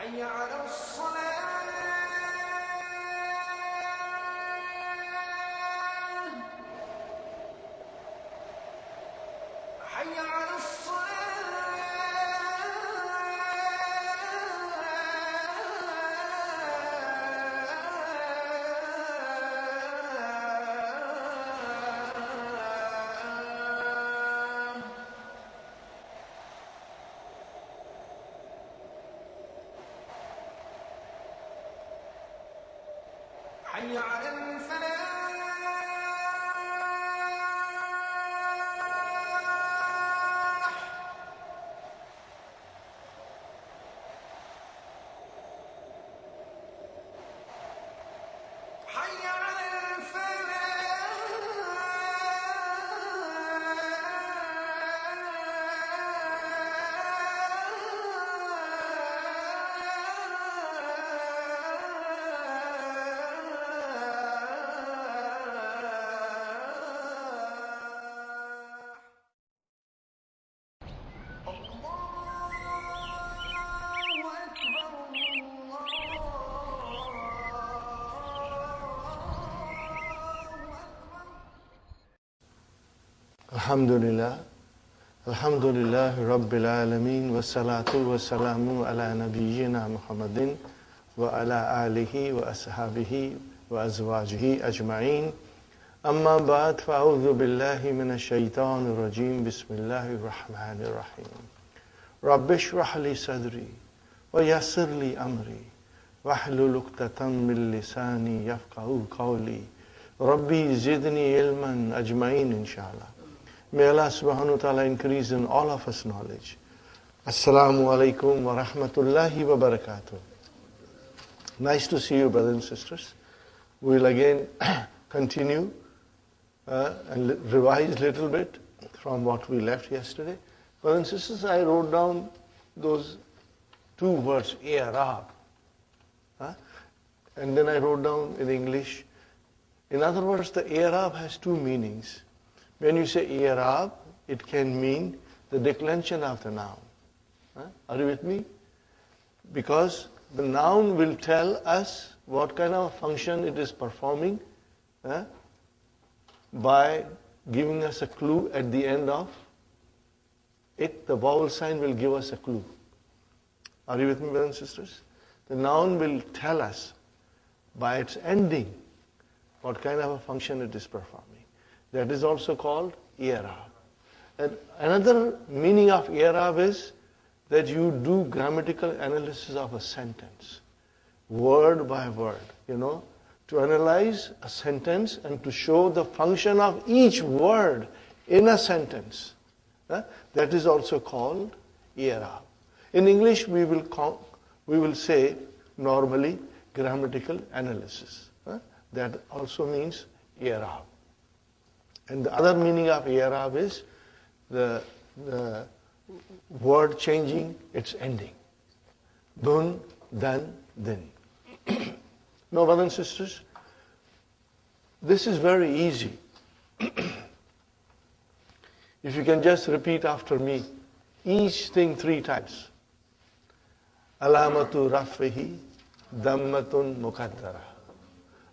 حي على الصلاة حي على حي على الفلاح حي على Alhamdulillah, Alhamdulillah Rabbil Alameen, wa salatu wa salamu ala nabiyyina Muhammadin wa ala alihi wa ashabihi wa azwajihi ajma'in. Amma ba'd, fa'udhu billahi minash shaitanir rajim, bismillahir rahmanir rahim. Rabbi shrah li sadri wa yassir li amri wahlul 'uqdatam min lisani yafqahu qawli. Rabbi zidni ilman ajma'in inshallah. May Allah subhanahu wa ta'ala increase in all of us knowledge. Assalamu alaikum wa rahmatullahi wa barakatuh. Nice to see you, brothers and sisters. We will again continue and revise a little bit from what we left yesterday. Brothers and sisters, I wrote down those two words, i'rab. And then I wrote down in English. In other words, the i'rab has two meanings. When you say i'rab, it can mean the declension of the noun. Are you with me? Because the noun will tell us what kind of function it is performing by giving us a clue at the end of it. The vowel sign will give us a clue. Are you with me, brothers and sisters? The noun will tell us by its ending what kind of a function it is performing. That is also called i'rab. And another meaning of i'rab is that you do grammatical analysis of a sentence, word by word, to analyze a sentence and to show the function of each word in a sentence. That is also called i'rab. In English, we will say normally grammatical analysis. That also means i'rab. And the other meaning of i'rab is the word changing its ending. Dun, dan, din. Now, brothers and sisters, this is very easy. If you can just repeat after me, each thing 3 times. Alamatu raf'ihi dammatun muqaddara.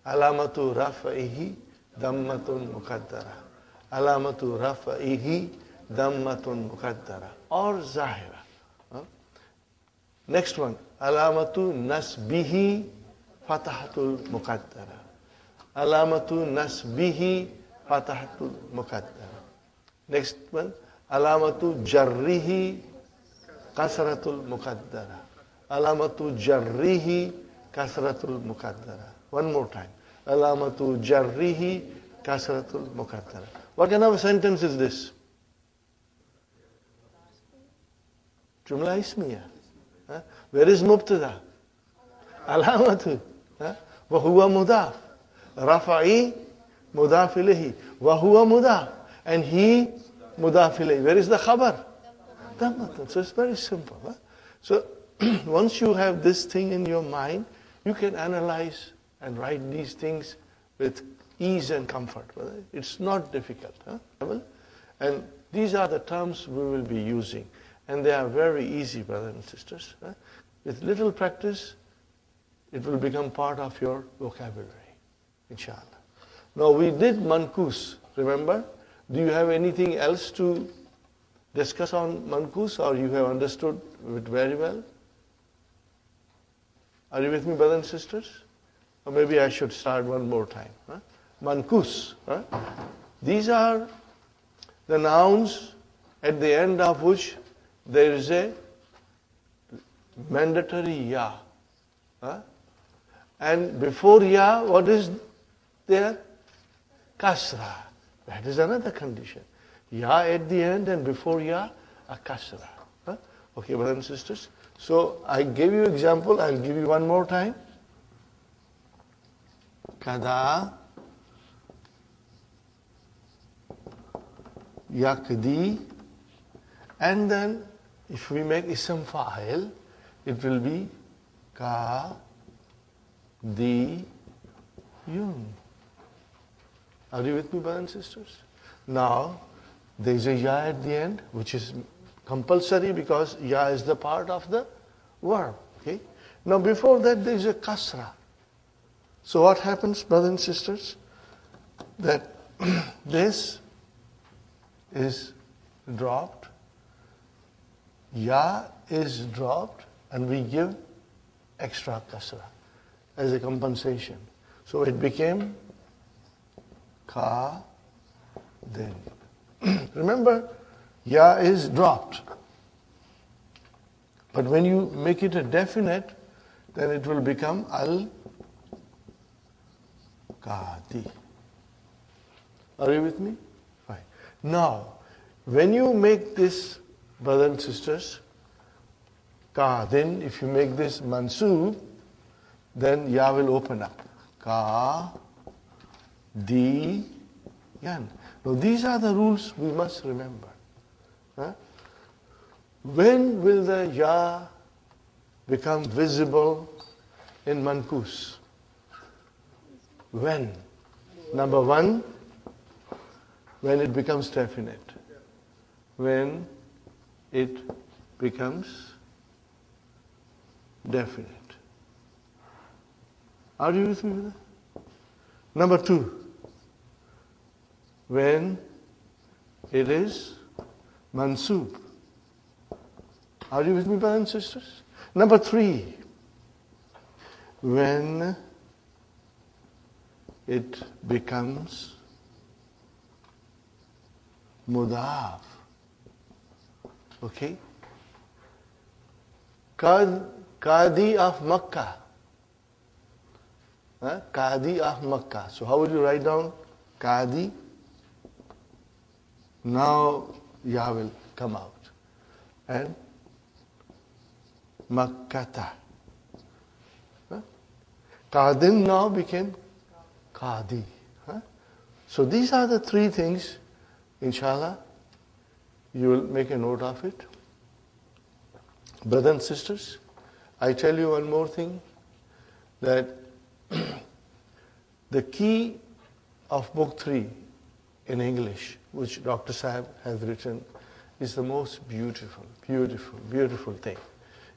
Alamatu raf'ihi dammatun muqaddara. Alamatu raf'ihi dammatun muqaddara. Or zahira. Next one. Alamatu nasbihi fatahatul muqaddara. Alamatu nasbihi fatahatul muqaddara. Next one. Alamatu jarrihi kasratul muqaddara. Alamatu jarrihi kasratul muqaddara. One more time. Alamatu jarrihi kasratul muqaddara. What kind of a sentence is this? Jumla ismiya. Where is mubtada? Alamatu. Wa huwa mudaf. Rafa'i mudaf ilayhi. Wa huwa mudaf. And he mudaf ilayhi. Where is the khabar? Dammatun. So it's very simple. So once you have this thing in your mind, you can analyze and write these things with ease and comfort. It's not difficult. And these are the terms we will be using. And they are very easy, brothers and sisters. with little practice, it will become part of your vocabulary, inshallah. Now we did mankus, remember? Do you have anything else to discuss on mankus, or you have understood it very well? Are you with me, brothers and sisters? Or maybe I should start one more time. Huh? Mankus. Huh? These are the nouns at the end of which there is a mandatory ya. Huh? And before ya, what is there? Kasra. That is another condition. Ya at the end and before ya, a kasra. Huh? Okay, brothers and sisters. So I gave you example. I'll give you one more time. Kada, yakdi, and then if we make ism fa'il, it will be ka, di, yun. Are you with me, brothers and sisters? Now, there is a ya at the end, which is compulsory because ya is the part of the verb. Okay. Now, before that, there is a kasra. So, what happens, brothers and sisters? That this is dropped, ya is dropped, and we give extra kasra as a compensation. So, it became ka, din. Remember, ya is dropped. But when you make it a definite, then it will become al kadi. Are you with me? Fine. Now, when you make this, brothers and sisters, ka, then if you make this mansoob, then ya will open up. Ka, di, yan. Now these are the rules we must remember. Huh? When will the ya become visible in mankus? When? Number one, when it becomes definite. When it becomes definite. Are you with me with that? Number two, when it is mansoob. Are you with me, brothers and sisters? Number three, when it becomes mudaf. Okay? Qadi of Makkah. Qadi of Makkah. So how would you write down Qadi? Now ya will come out. And Makkata. Qadin now became Qadi. So these are the three things, inshallah, you will make a note of it. Brothers and sisters, I tell you one more thing, that the key of book 3 in English, which Dr. Sahib has written, is the most beautiful, beautiful, beautiful thing.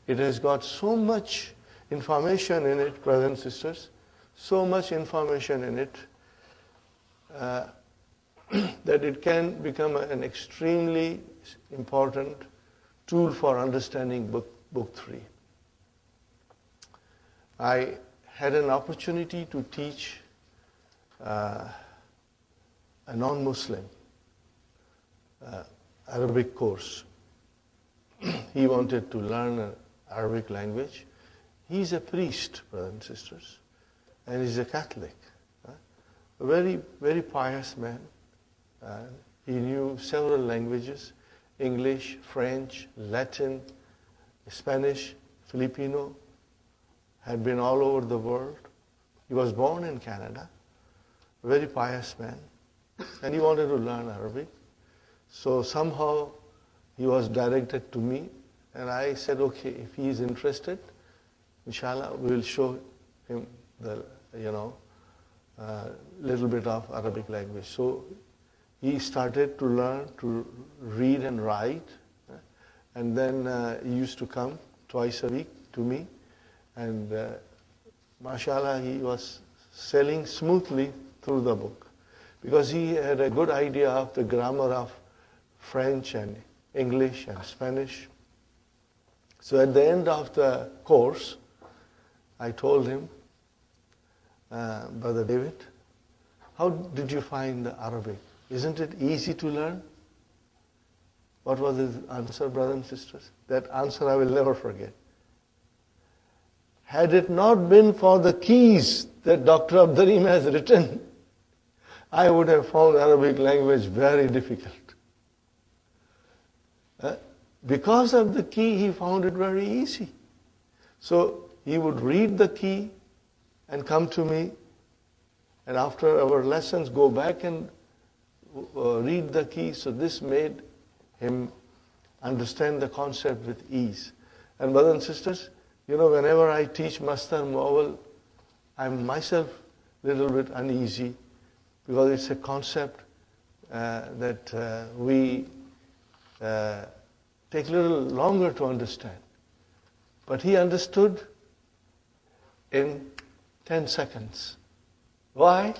It has got so much information in it, brothers and sisters, so much information in it, that it can become an extremely important tool for understanding book 3. I had an opportunity to teach a non-Muslim Arabic course. He wanted to learn Arabic language. He's a priest, brothers and sisters, and he's a Catholic. A very, very pious man. He knew several languages: English, French, Latin, Spanish, Filipino, had been all over the world. He was born in Canada, a very pious man, and he wanted to learn Arabic. So somehow he was directed to me, and I said, okay, if he is interested, inshallah, we will show him the, little bit of Arabic language. So he started to learn to read and write, and then he used to come twice a week to me. And mashallah, he was sailing smoothly through the book because he had a good idea of the grammar of French and English and Spanish. So at the end of the course, I told him, Brother David, how did you find the Arabic? Isn't it easy to learn? What was his answer, brothers and sisters? That answer I will never forget. Had it not been for the keys that Dr. Abdarim has written, I would have found Arabic language very difficult. Because of the key, he found it very easy. So he would read the key and come to me, and after our lessons go back and read the key. So this made him understand the concept with ease. And brothers and sisters, whenever I teach Masdar Muawwal, I'm myself a little bit uneasy because it's a concept that we take a little longer to understand. But he understood in 10 seconds. Why?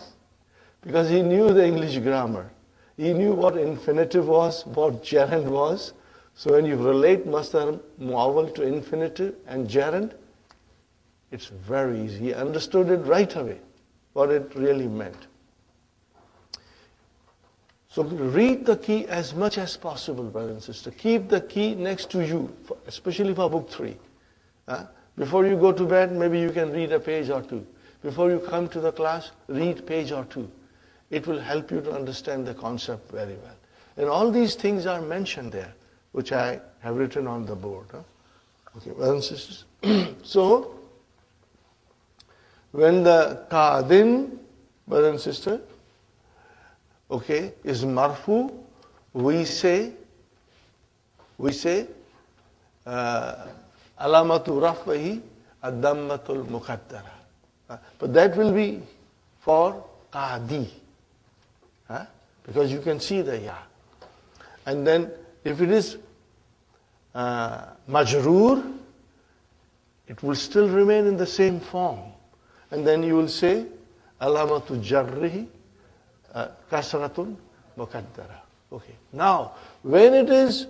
Because he knew the English grammar. He knew what infinitive was, what gerund was. So when you relate Masdar Muawwal to infinitive and gerund, it's very easy. He understood it right away, what it really meant. So read the key as much as possible, brother and sister. Keep the key next to you, especially for book 3. Before you go to bed, maybe you can read a page or two. Before you come to the class, read page or two. It will help you to understand the concept very well. And all these things are mentioned there, which I have written on the board. Okay, brothers and sisters. So, when the qadin, brother and sister, is marfu, we say, alamatu raf'ihi ad-dammatul muqaddara. But that will be for qadi. Because you can see the ya. And then if it is majroor, it will still remain in the same form. And then you will say alamatu jarrihi kasratun muqaddara. Okay. Now, when it is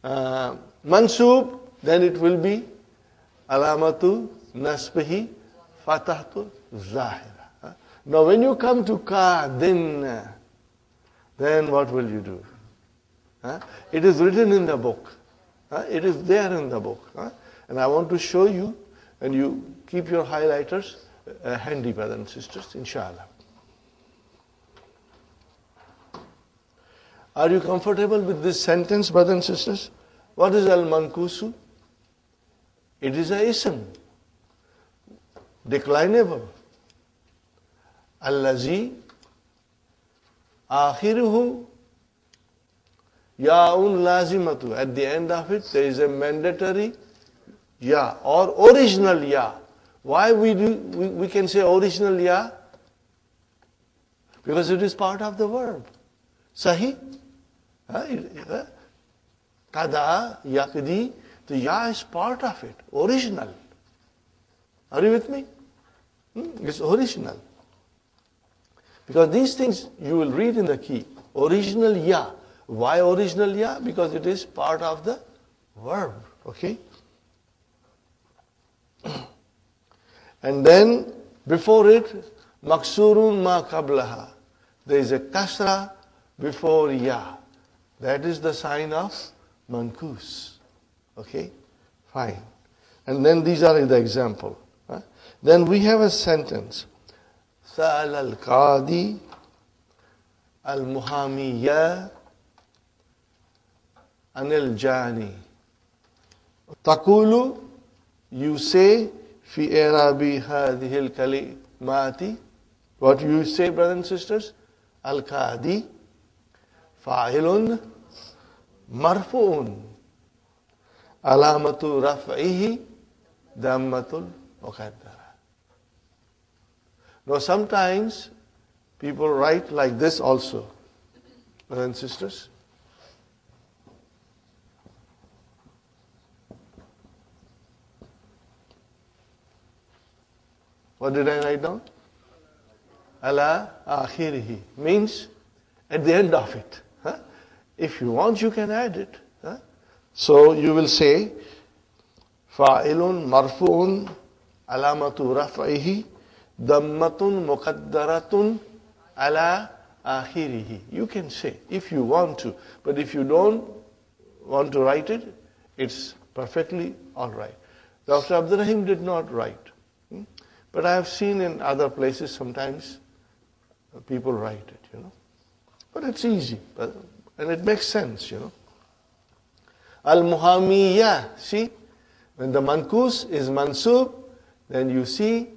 mansub, then it will be alamatu nasbihi fatahtu zahira. Now, when you come to qadin, then what will you do? It is written in the book. It is there in the book. And I want to show you, and you keep your highlighters handy, brothers and sisters, inshallah. Are you comfortable with this sentence, brothers and sisters? What is al-mankusu? It is a ism, declinable. Allazi akhiruhu ya'un lazimatu. At the end of it, there is a mandatory ya or original ya. Why we can say original ya? Because it is part of the verb. Sahih? Kada, yakdi, the ya is part of it, original. Are you with me? It's original. Because these things you will read in the key. Original ya. Why original ya? Because it is part of the verb. Okay? And then before it, maksurun ma qablaha. There is a kasra before ya. That is the sign of mankus. Okay? Fine. And then these are the example. Then we have a sentence. سأل القاضي المحامية عن الجاني. تقول, you say في إعراب هذه الكلمات. What you say, brothers and sisters? القاضي فاعل مرفوع علامة رفعه ضمة مقدرة. Now sometimes people write like this also, brothers and sisters. What did I write down? Ala akhirihi means at the end of it. Huh? If you want, you can add it. Huh? So you will say, fa'ilun marfu'un alamatu raf'ihi dammatun muqaddaratun ala akhirihi. You can say if you want to, but if you don't want to write it, it's perfectly all right. Dr. Abdurrahim did not write. But I have seen in other places sometimes people write it, But it's easy, and it makes sense, Al-Muhammiya, see, when the mankus is mansub, then you see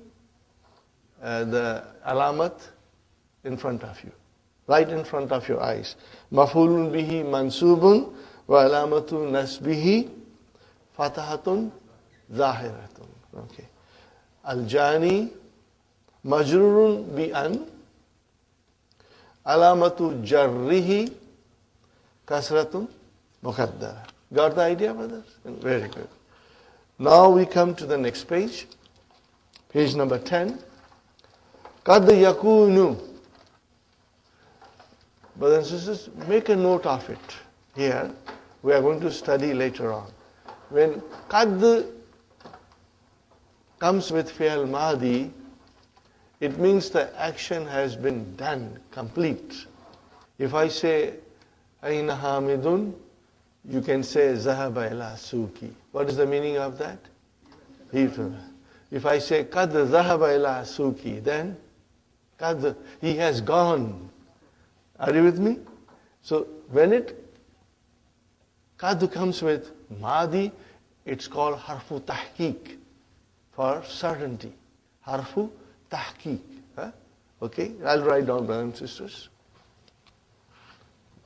the alamat in front of you, right in front of your eyes. Maf'ulun bihi mansubun wa alamatu nasbihi fatahatun zahiratun. Okay. Al-Jani majrurun bi an alamatu jarrihi kasratun muqaddara. Got the idea, brothers? Very good. Now we come to the next page. Page number 10. Qad yakunu. Brothers and sisters, make a note of it. Here, we are going to study later on. When qad comes with fi'al madi, it means the action has been done, complete. If I say, Aina Hamidun, you can say, Zahaba ila suki. What is the meaning of that? If I say, Qad Zahaba ila suki, then, Qad, he has gone. Are you with me? So, when Qad comes with madi, it's called harfu tahqiq, for certainty. Harfu tahqiq. Okay, I'll write down, brothers and sisters.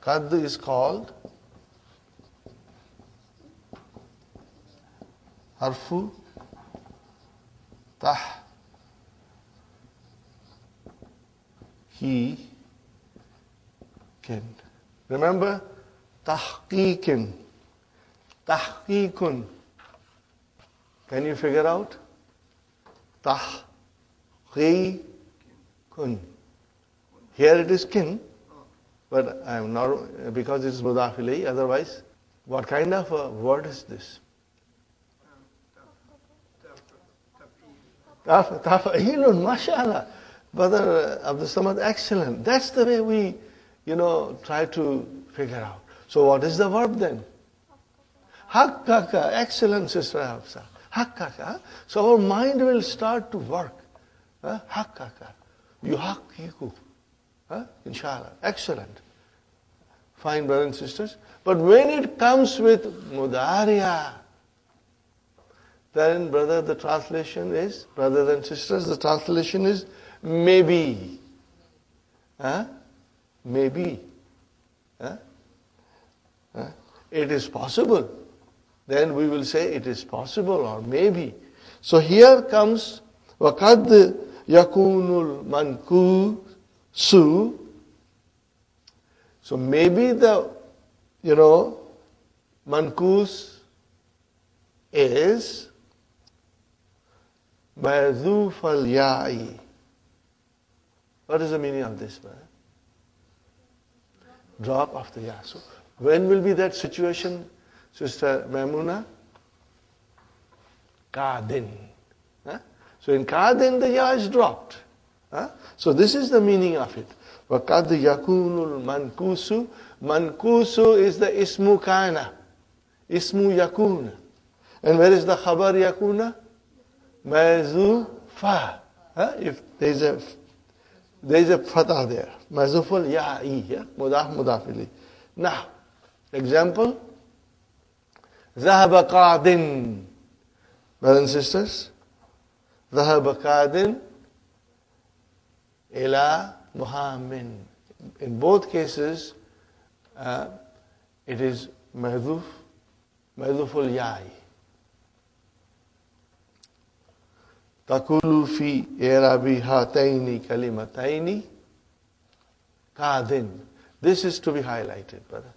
Qad is called harfu tahqiqin. Remember, tahqiqin. Tahqiqun. Can you figure out? Tahqiqun. Here it is kin, but I am not, because it is mudaf ilayhi. Otherwise, what kind of a word is this? Tafa'ilun, mashallah. Brother Abdul Samad, excellent. That's the way we, try to figure out. So what is the verb then? Haqqaka, excellent, Sister Hafsa. Haqqaka. So our mind will start to work. Haqqaka. Yuhaqqiqu. Inshallah. Excellent. Fine, brothers and sisters. But when it comes with mudariya, then, brother, the translation is, brothers and sisters, the translation is maybe. Maybe. It is possible. Then we will say it is possible or maybe. So here comes وَقَدْ يَكُونُ الْمَنْكُوسُ. So maybe the, mankus is مَذُوفَ الْيَاءِ. What is the meaning of this, man? Drop of the ya. So when will be that situation, Sister Maimuna? Qadin. So in Qadin the ya is dropped. So this is the meaning of it. وَقَدْ يَكُونُ الْمَنْكُوسُ. Mankusu is the ismu kana. Ismu yakuna. And where is the khabar yakuna? Mazufa. If there is a fatah there. Mazuful ya'i. Mudaf mudafili. Now, example. ذهب قادٍ. Brothers and sisters. ذهب قادٍ إلى مهام. In both cases, it is mahdhuf, mahdhuful ya'i. Takulu fi i'rabi hataini kalimataini qadin. This is to be highlighted, brother.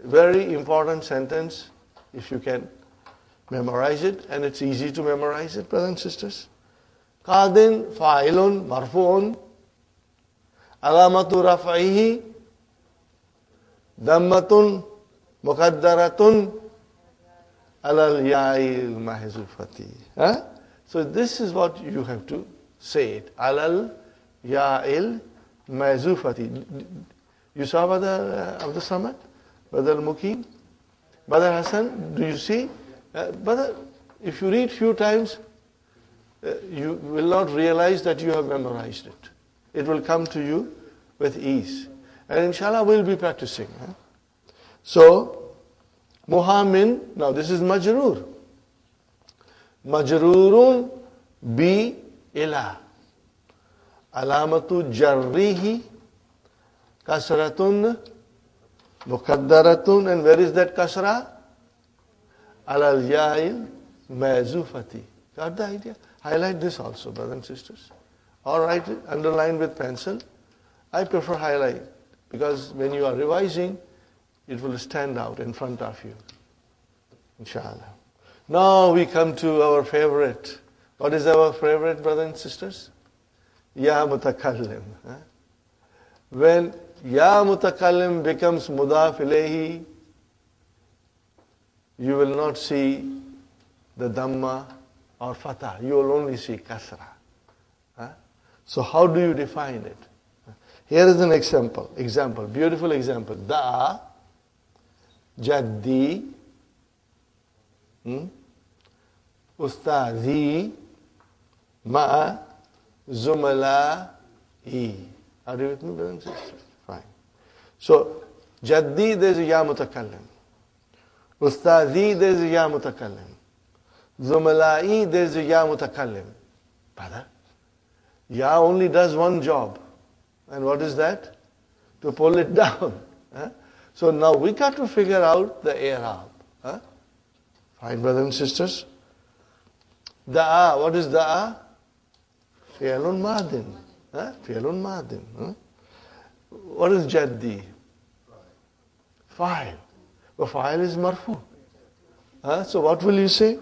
Very important sentence, if you can memorize it, and it's easy to memorize it, brothers and sisters. Qadin fa'ilun marfu'un. Alamatu raf'ihi dammatun muqaddaratun alal ya'il mahzufati. So this is what you have to say it. Alal ya'il mahzufati. You saw Brother Abdul Samad? Brother Mukim? Brother Hassan? Do you see? Brother, if you read few times, you will not realize that you have memorized it. It will come to you with ease. And inshallah we'll be practicing. So, Muhammin, now this is majroor. Majroorun bi ila. Alamatu jarrihi kasratun muqaddaratun. And where is that kasra? Alal ya'il mazufati. Got the idea? Highlight this also, brothers and sisters. Or write it, underline with pencil. I prefer highlight because when you are revising, it will stand out in front of you. Inshallah. Now we come to our favorite. What is our favorite, brothers and sisters? Ya mutakallim. When Ya mutakallim becomes mudaf ilayhi, you will not see the dhamma or fatah. You will only see kasra. So how do you define it? Here is an example. Beautiful example. Da, jaddi, ustazi, ma'a, zumala'i. Are you with me, brothers and sisters? Fine. So, jaddi, there is a ya mutakallim. Ustazi, there is a ya mutakallim. Zumala'i, there is a ya mutakallim. Brother, ya only does one job. And what is that? To pull it down. So now we got to figure out the i'rab. Fine, brothers and sisters. Da'a, what is da'a? Fi'lun madin. Fi'lun madin. What is jaddi? Fa'il. But fa'il is marfu. So what will you say?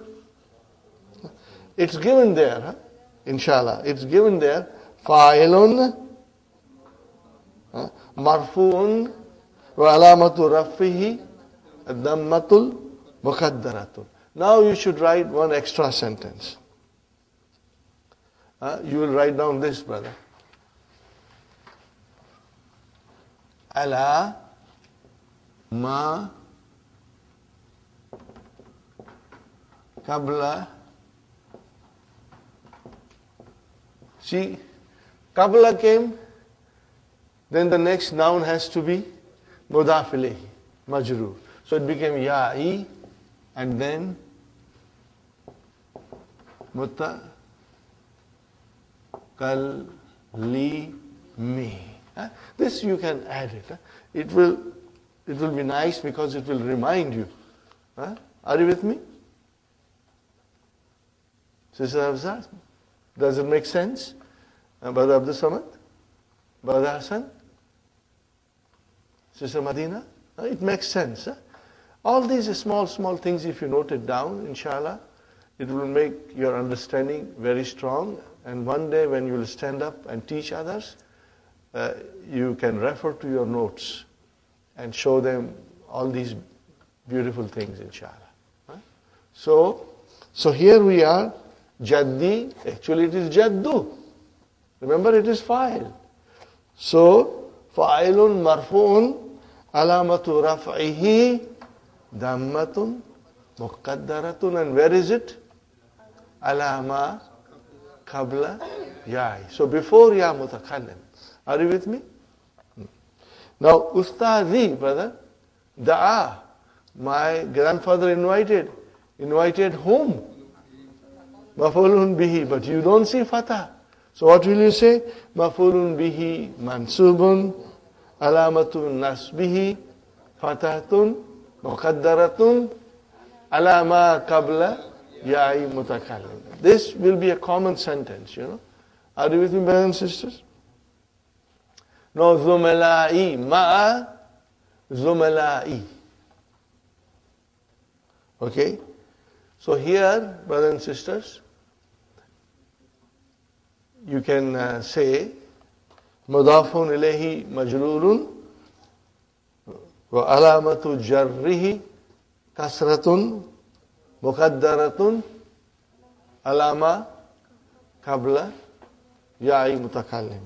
It's given there. Inshallah. It's given there. Fa'ilun marfu'un wa alamatu rafihi ad-dammatul muqaddaratun. Now you should write one extra sentence. You will write down this, brother. Ala ma qabla. See, qabla came, then the next noun has to be mudaf ilayhi, majroor. So it became ya'i and then mutakallimi. This you can add it. It will be nice because it will remind you. Are you with me? Sister Hafsa, does it make sense? Brother Abdul Samad? Brother Hassan? Sister Madina? It makes sense. All these small things, if you note it down, inshallah, it will make your understanding very strong. And one day when you will stand up and teach others, you can refer to your notes and show them all these beautiful things, inshallah. So here we are, jaddi, actually it is jaddu. Remember, it is fa'il. So, fa'ilun marfu'un alamatu raf'ihi dammatun muqaddaratun. And where is it? Alama qabla ya'i. So before ya mutakallim. Are you with me? Now, ustazi, brother, da'a. My grandfather invited whom? Maf'ulun bihi. But you don't see fatah. So what will you say? Maf'ulun bihi mansubun alamatun nasbihi fathatun muqaddaratun alama qabla ya'i mutakallim. This will be a common sentence, you know. Are you with me, brothers and sisters? No, zumala'i, ma'a zumala'i. Okay? So here, brothers and sisters, you can say mudafun ilayhi majrurun wa alamatu jarrihi kasratun muqaddaratun alama qabla ya'i mutakallim.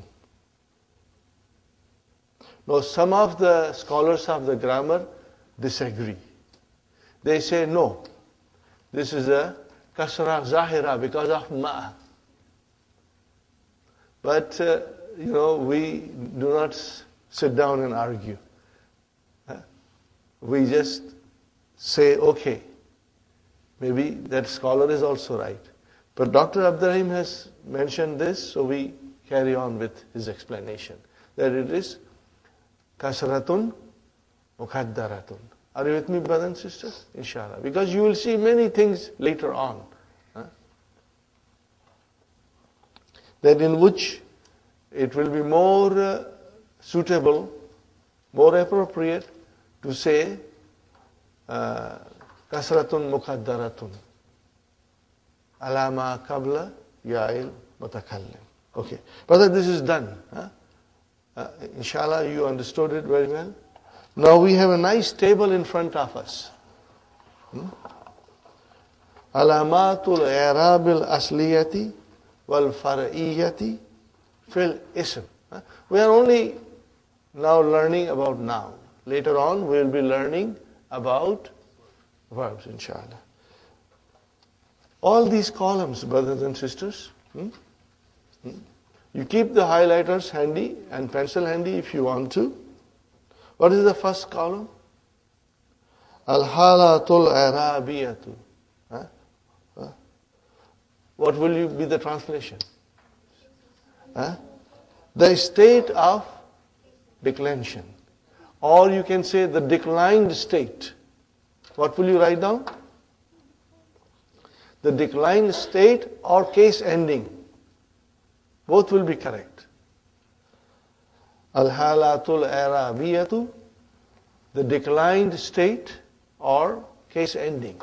Now some of the scholars of the grammar disagree. They say no, this is a kasra zahira because of ma. But we do not sit down and argue. We just say, okay, maybe that scholar is also right. But Dr. Abdurrahim has mentioned this, so we carry on with his explanation. That it is kasratun muqaddaratun. Are you with me, brothers and sisters? Inshallah. Because you will see many things later on. That in which it will be more suitable, more appropriate to say kasratun muqaddaratun alama qabla ya'il mutakallim. Okay, brother, this is done. Inshallah, you understood it very well. Now we have a nice table in front of us. Alamatul i'rabil asliyati wal far'iyyati fil ism. We are only now learning about noun. Later on, we will be learning about verbs, inshallah. All these columns, brothers and sisters, you keep the highlighters handy and pencil handy if you want to. What is the first column? Al-halatul arabiyatu. What will be the translation? The state of declension. Or you can say the declined state. What will you write down? The declined state or case ending. Both will be correct. Al-halatul arabiyatu, the declined state or case ending.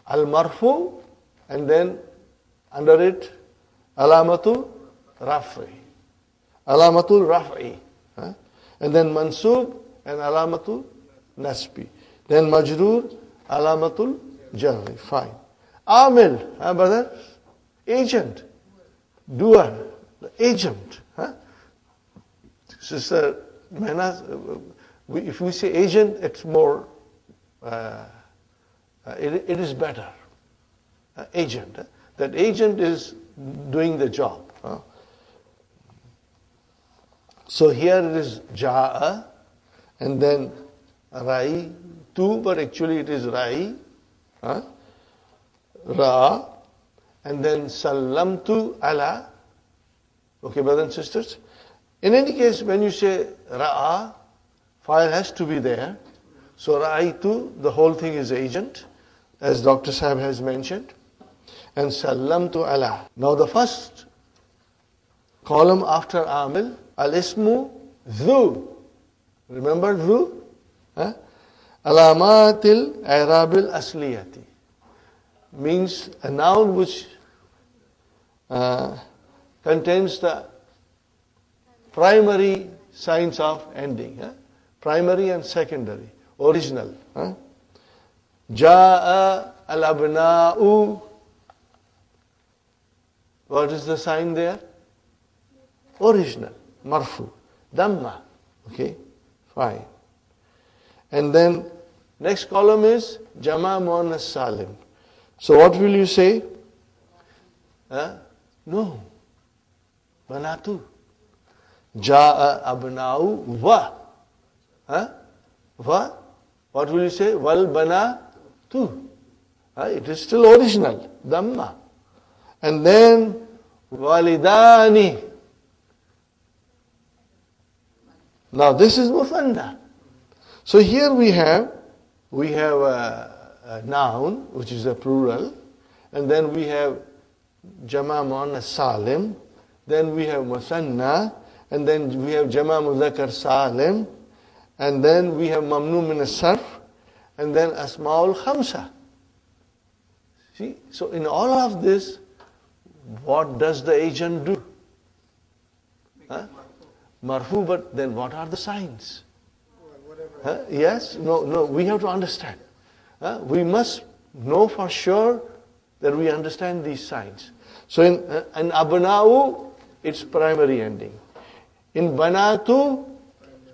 Al-marfu, and then under it, alamatul raf'i. Alamatul raf'i. And then mansub and alamatul nasbi. Then majroor, alamatul jarri. Fine. Amil, brother? Agent. Doer. The agent. Sister Mehna, if we say agent, it's more, it is better. Agent. That agent is doing the job. So here it is ja'a, and then ra'i, tu, but actually it is ra'i, ra, and then sallamtu ala. Okay, brothers and sisters? In any case, when you say ra'a, file has to be there. So ra'itu, the whole thing is agent, as Dr. Sahib has mentioned. And sallamtu ala. Now the first column after amil, al-ismu dhu. Remember dhu? Alamatil i'rabil asliyati. Means a noun which contains the primary signs of ending. Primary and secondary. Original. Ja'a al-abna'u. What is the sign there? Original. Marfu. Dhamma. Okay? Fine. And then next column is Jama Muannas Salim. So what will you say? No. Banatu. Ja'a abna'u wa. Va. What will you say? Wal banatu. It is still original. Dhamma. And then walidani. Now this is musanna. So here we have a noun which is a plural, and then we have jama muannas salim, then we have musanna, and then we have jama mudhakkar salim, and then we have mamnu min as-sarf, and then asmaul khamsa. See, so in all of this, what does the agent do? Huh? Marfu, but then what are the signs? Huh? Yes? No, we have to understand. We must know for sure that we understand these signs. So in abna'u, it's primary ending. In banatu,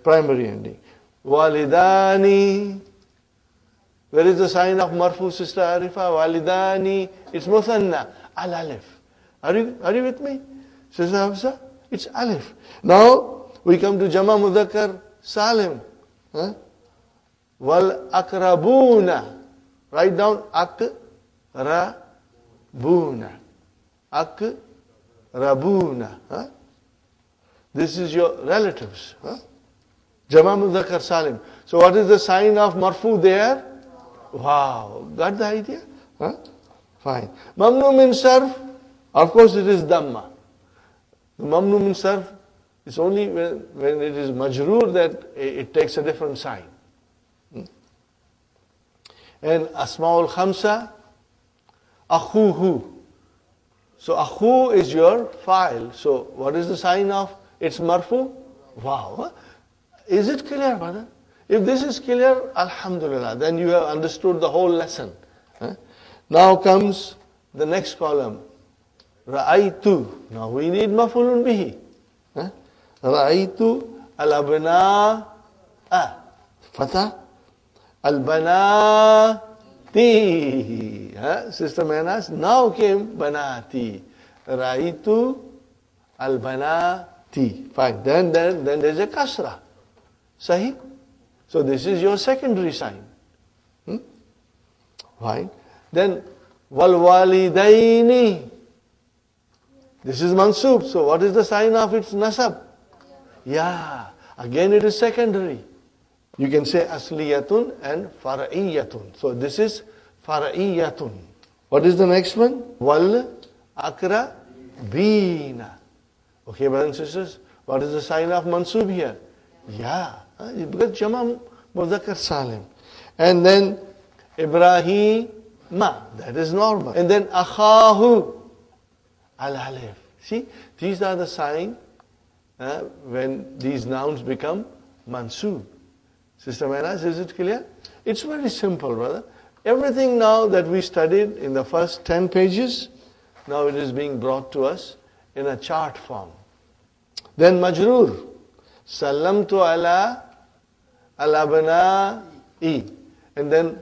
primary ending. Walidani. Where is the sign of marfu, Sister Arifa? Walidani. It's muthanna. Al-alif. Are you with me? Sister Hafsa? It's alif. Now, we come to Jama Mudhakkar Salim. Wal akrabuna. Write down akrabuna. Akrabuna. This is your relatives. Jama Mudhakkar Salim. So what is the sign of marfu there? Wow. Got the idea? Fine. Mamnu min sarf. Of course it is Dhamma. The Mamnu min sarf is only when it is majroor that it takes a different sign. And Asma'ul Khamsa, Akhuhu. So Akhu is your file. So what is the sign of its marfu? Wow. Is it clear, brother? If this is clear, Alhamdulillah, then you have understood the whole lesson. Now comes the next column. Ra'aytu. Now we need maf'ulun bihi. Ra'aytu al-abna'a. Fatah. Al-banati. Sister Menas, now came banati. Ra'aytu al-banati. Fine. Then there's a kasra. Sahih? So this is your secondary sign. Fine. Then wal walidaini. This is mansub. So what is the sign of its nasab? Yeah. Again it is secondary. You can say asliyatun and fara'iyatun. So this is fara'iyatun. What is the next one? Wal akrabina. Okay, brothers and sisters. What is the sign of mansub here? Yeah. Because Jama Mudhakkar Salim. And then Ibrahima. That is normal. And then Akhahu. Al-alif. See, these are the signs when these nouns become mansub. Sister Manas, is it clear? It's very simple, brother. Everything now that we studied in the first 10 pages, now it is being brought to us in a chart form. Then majroor. Sallamtu ala al-abna'i. And then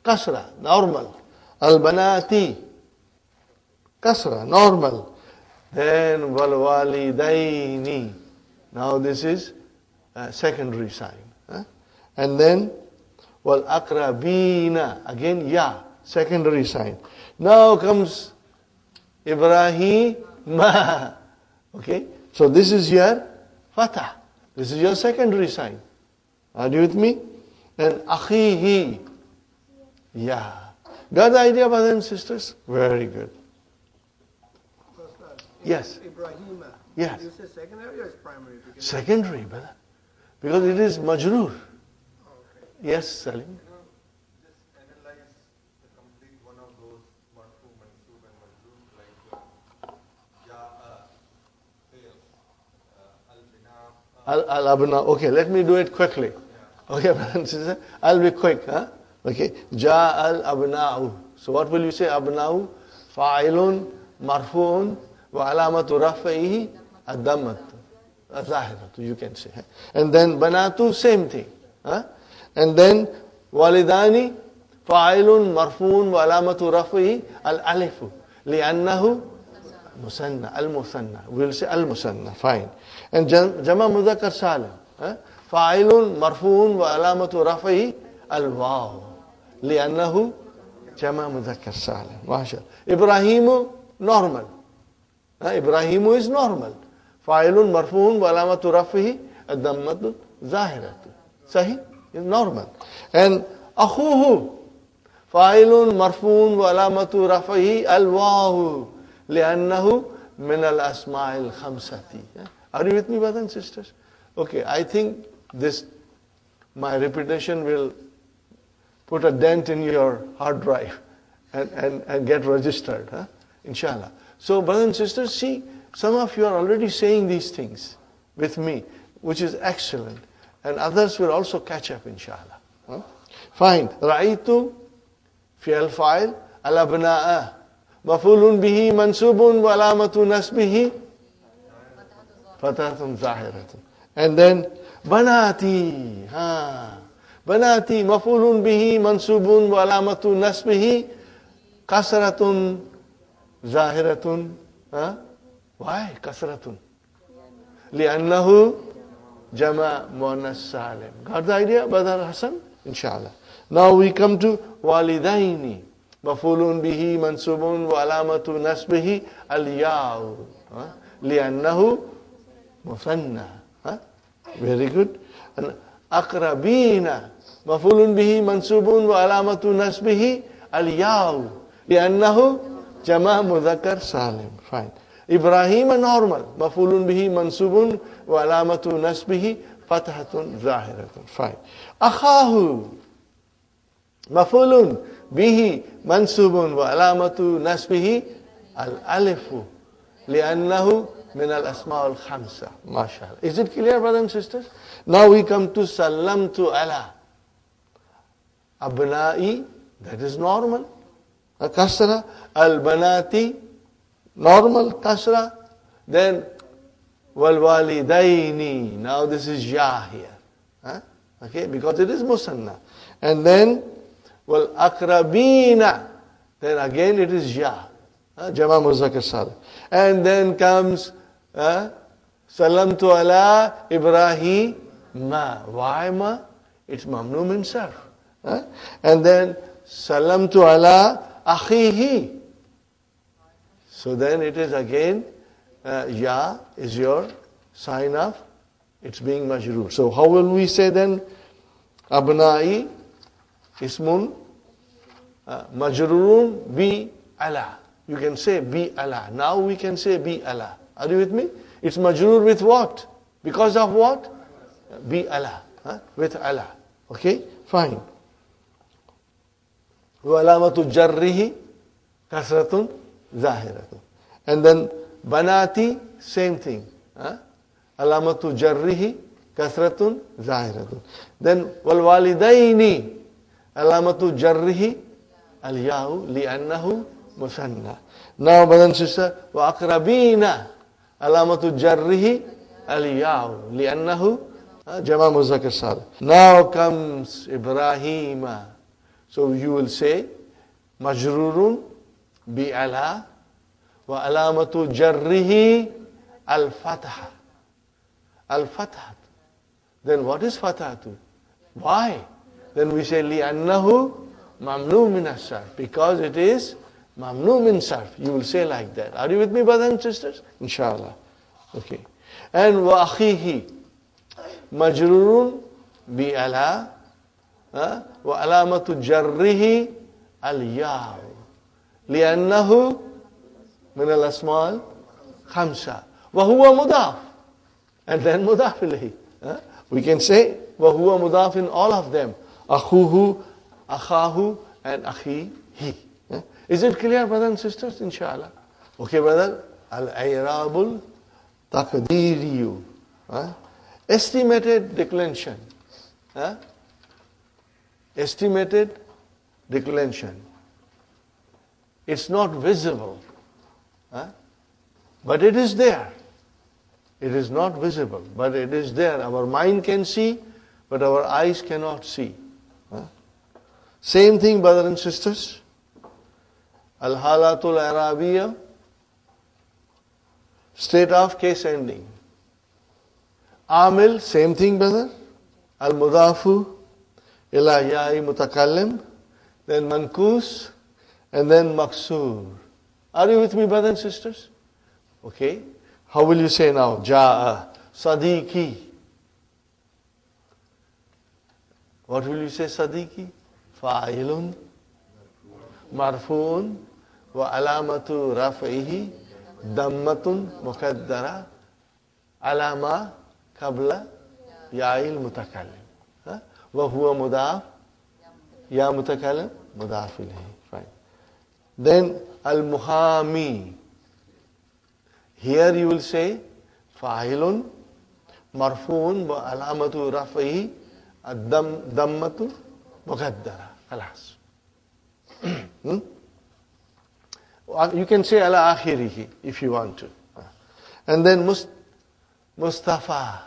kasra, normal. Al-banati. Kasra, normal. Then wal walidaini. Now this is a secondary sign. And then wal akrabina. Again, ya, secondary sign. Now comes Ibrahima. Okay, so this is your fatah. This is your secondary sign. Are you with me? And akhihi. Yeah. Got the idea, brothers and sisters? Very good. Yes. Ibrahima. Yes. You say secondary or is primary? Secondary, brother. Because it is majroor. Okay. Yes, Salim. Just analyze the complete one of those marfu, mansub and majroor like ja'a, fail, al-bina. Al-abna. Okay, let me do it quickly. Okay, brothers and sisters. I'll be quick. Okay. Ja al-abna'u. So what will you say? Abna'u. Fa'ilun. Marfu'un. وعلامة رفعه الضمة الظاهرة, you can say. And then banatu, same thing. And then walidani فاعل مرفوع وعلامة رفعه الألف لأنه مثنى المثنى. We'll say المثنى. Fine. And جمع مذكر سالم فاعل مرفوع وعلامة رفعه الواو لأنه جمع مذكر سالم. ما شاء الله. إبراهيم normal. Ibrahim is normal. Fa'ilun marfu'un wa alamatu rafihi ad-dammatu zahiratu. Sahih? Is normal. And akhuhu. Fa'ilun marfu'un wa alamatu rafihi al-wahu. Li'annahu min al-asma'il khamsati. Are you with me, brothers and sisters? Okay, I think my repetition will put a dent in your hard drive. and get registered, huh? Inshallah. So brothers and sisters, see, some of you are already saying these things with me, which is excellent. And others will also catch up, inshallah. Huh? Fine. Ra'aytu fi'al fa'il al-abna'a maf'ulun bihi mansubun wa alamatu nasbihi fatatun zahiratun. And then banati, banati maf'ulun bihi mansubun wa alamatu nasbihi kasratun zahiratun. Why kasratun? Li'annahu Jama Muannas Salim. Got the idea, Brother Hassan? Inshallah. Now we come to Walidaini. Mafulun bihi mansubun wa alamatu nasbihi al-yaw. Li'annahu musanna. Very good. And Akrabina. Mafulun bihi mansubun wa alamatu nasbihi al-yaw. Li'annahu Jama Mudhakkar Salim. Fine. Ibrahim normal. Mafulun bihi mansubun wa alamatu nasbihi fathatun zahiratun. Fine. Akhahu. Mafulun bihi mansubun wa alamatu nasbihi al-alifu. Li'annahu min al-asma al-khamsa. MashaAllah. Is it clear, brothers and sisters? Now we come to Sallamtu ala. Abna'i, that is normal. Kasra. Al-banati, normal kasra. Then wal walidaini. Now this is ya here. Okay, because it is musanna. And then wal akrabina. Then again it is ya. Jama muzakkar salim. And then comes salamtu ala Ibrahim ma. Why ma? It's mamnu min sarf. And then salamtu ala akhihi. So then it is again, ya is your sign of, it's being majroor. So how will we say then? Abna'i ismun majroorun bi ala. You can say bi ala. Now we can say bi ala. Are you with me? It's majroor with what? Because of what? Bi ala. With ala. Okay? Fine. Wa alamatu jarrihi kasratun zahiratun. And then banati, same thing. Alamatu jarrihi kasratun zahiratun. Then wal walidaini alamatu jarrihi al yahu li'annahu musanna. Now brother and sister, wa akrabina alamatu jarrihi al yahu li'annahu jama muzakkar salim. Now comes Ibrahima. So you will say majrurun bi ala wa alamatu jarrihi al-fatha. Al-fatha. Then what is fathatu? Why? Then we say li'annahu mamnu min as-sarf. Because it is mamnu min sarf. You will say like that. Are you with me, brothers and sisters? Inshallah. Okay. And wa akhihi majrurun bi ala wa alamatu jarrihi al-yaw. Li'annahu min al-asmal khamsa. Wa huwa mudaf. And then mudaf ilayhi. We can say wa huwa mudaf in all of them. Akhuhu, akhahu, and akhihi. Is it clear, brothers and sisters? Inshallah. Okay, brother. Al-i'rabul taqdiriyu. Estimated declension. Estimated declension. It's not visible. But it is there. It is not visible, but it is there. Our mind can see, but our eyes cannot see. Same thing, brothers and sisters. Al-halatul arabiyya, state of case ending. Amil, same thing, brother. Al-mudafu ila ya'i mutakallim, then mankus, and then maksur. Are you with me, brothers and sisters? Okay. How will you say now? Ja'a, Sadiqi. What will you say, Sadiqi? Fa'ilun, marfu'un, wa alamatu raf'ihi, dammatun mukaddara, alama qabla ya'il mutakallim. Wa huwa mudaf, ya mutakallim, mudaf ilayhi. Fine. Then al-muhami. Here you will say fa'ilun marfuun wa alamatu raf'ihi ad-dammatu muqaddara. Khalas. You can say ala akhirihi if you want to. And then Mustafa.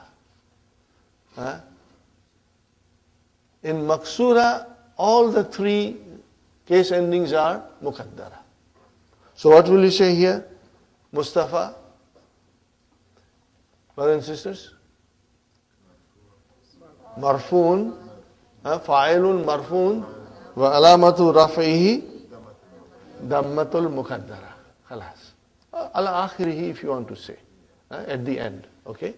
In Maksura, all the three case endings are muqaddara. So what will you say here? Mustafa? Brothers and sisters? Marfoon. Fa'ilun marfoon. Wa alamatu raf'ihi dammatul muqaddara. Khalas. Ala akhirihi if you want to say. At the end. Okay?